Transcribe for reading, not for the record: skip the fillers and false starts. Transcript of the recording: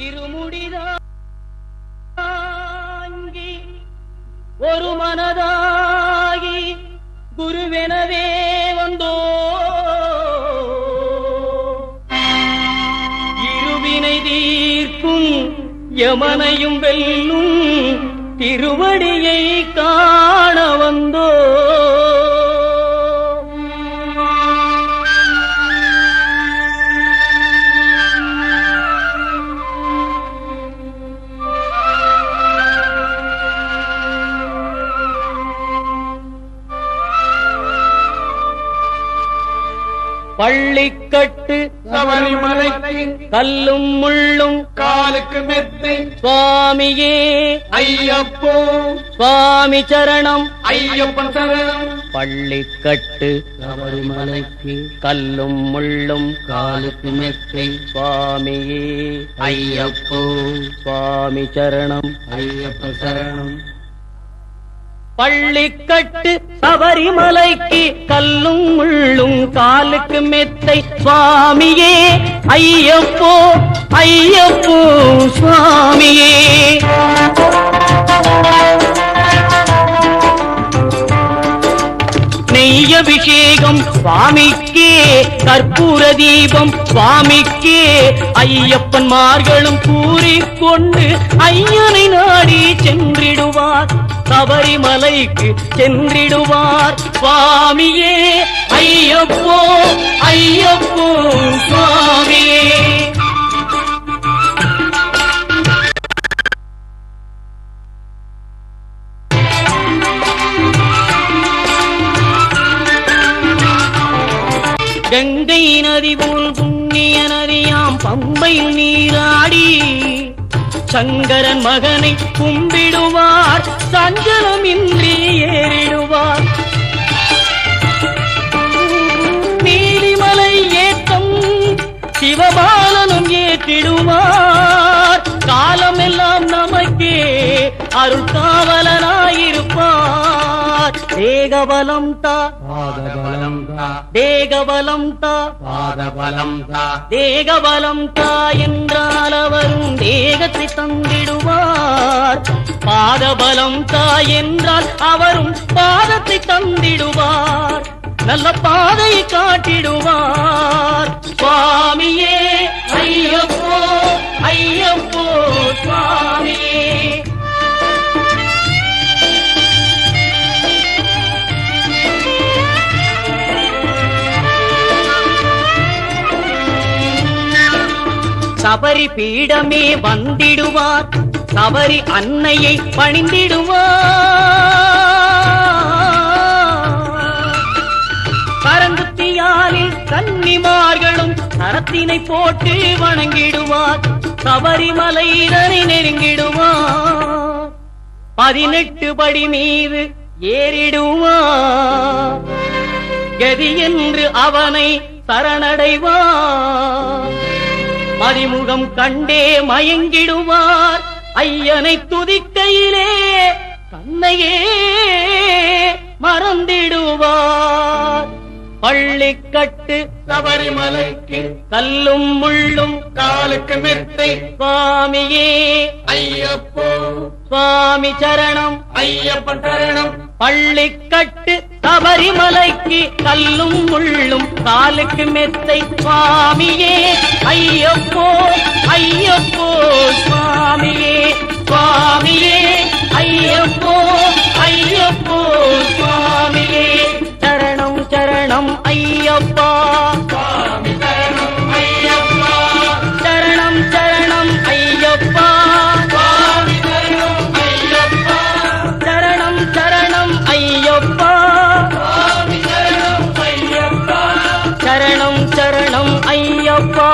இருமுடிதாங்கி ஒரு மனதாகி குருவெனவே வந்தோ இருவினை தீர்க்கும் யமனையும் வெல்லும் திருவடியை காண வந்தோ பள்ளிக்கட்டு சபரிமலைக்கு கல்லும் முள்ளும் காலுக்கு மெத்தை சுவாமியே ஐயப்போ சுவாமி சரணம் ஐயப்பன் சரணம். பள்ளிக்கட்டு சபரிமலைக்கு கல்லும் முள்ளும் காலுக்கு மெத்தை சுவாமியே ஐயப்போ சுவாமி சரணம் ஐயப்பன் சரணம். பள்ளிக்கட்டு சபரிமலைக்கு கல்லும் முள்ளும் காலுக்கு மெத்தை சுவாமியே ஐயப்போ ஐயப்போ சுவாமியே நெய்யபிஷேகம் சுவாமிக்கே கற்பூர தீபம் சுவாமிக்கே ஐயப்பன் மார்களும் கூறிக்கொண்டு ஐயனை நாடி சென்றிடுவார் சபரிமலைக்கு சென்றிடுவார் சுவாமியே ஐயப்போ ஐயப்போ சுவாமியே. கங்கை நதி போல் புண்ணிய நதியாம் பம்பை நீராடி சங்கரன் மகனை கும்பிடுவார் சஞ்சலமின்றி ஏறிடுவார் நீலிமலை ஏற்றம் சிவபாலனும் ஏற்றிடுவார் காலமெல்லாம் நமக்கே அருள் காவலனாயிருப்பார் தேகபலம் தா பாதபலம் தா தேகபலம் தா பாதபலம் தா தேகபலம் தா என்றால் அவரும் தேகத்தை தந்திடுவார் பாதபலம் தா என்றால் அவரும் பாதத்தை தந்திடுவார் நல்ல பாதையை காட்டிடுவார் சுவாமியே ஐயப்போ ஐயப்போ சுவாமியே. சபரி பீடமே வந்திடுவார் சபரி அன்னையை பணிந்திடுவார் கரங்குத்தியாலில் கன்னிமார்களும் கரத்தினை போட்டு வணங்கிடுவார் சபரிமலையினை நெருங்கிடுவார் 18 படி மீது ஏறிடுவார் கதி என்று அவனை சரணடைவார் மதிமுகம் கண்டே மயங்கிடுவார் ஐயனை துதிக்கையிலே தன்னையே மறந்திடுவார் பள்ளிக்கட்டு சபரிமலைக்கு கல்லும் முள்ளும் காலுக்கு மெத்தை சுவாமியே ஐயப்போ சுவாமி சரணம் ஐயப்பன் சரணம். பள்ளிக்கட்டு சபரிமலைக்கு கல்லும் முள்ளும் காலுக்கு மெத்தை சுவாமியே ஐயப்போ ஐயப்போ சுவாமியே சுவாமியே ஐயப்போ ஐயப்போ சுவாமியே. சரணம் சரணம் ஐயப்பா சுவாமி சரணம் ஐயப்பா சரணம் சரணம் ஐயப்பா சுவாமி சரணம் ஐயப்பா சரணம் சரணம் ஐயப்பா சுவாமி சரணம் ஐயப்பா சரணம் சரணம் ஐயப்பா.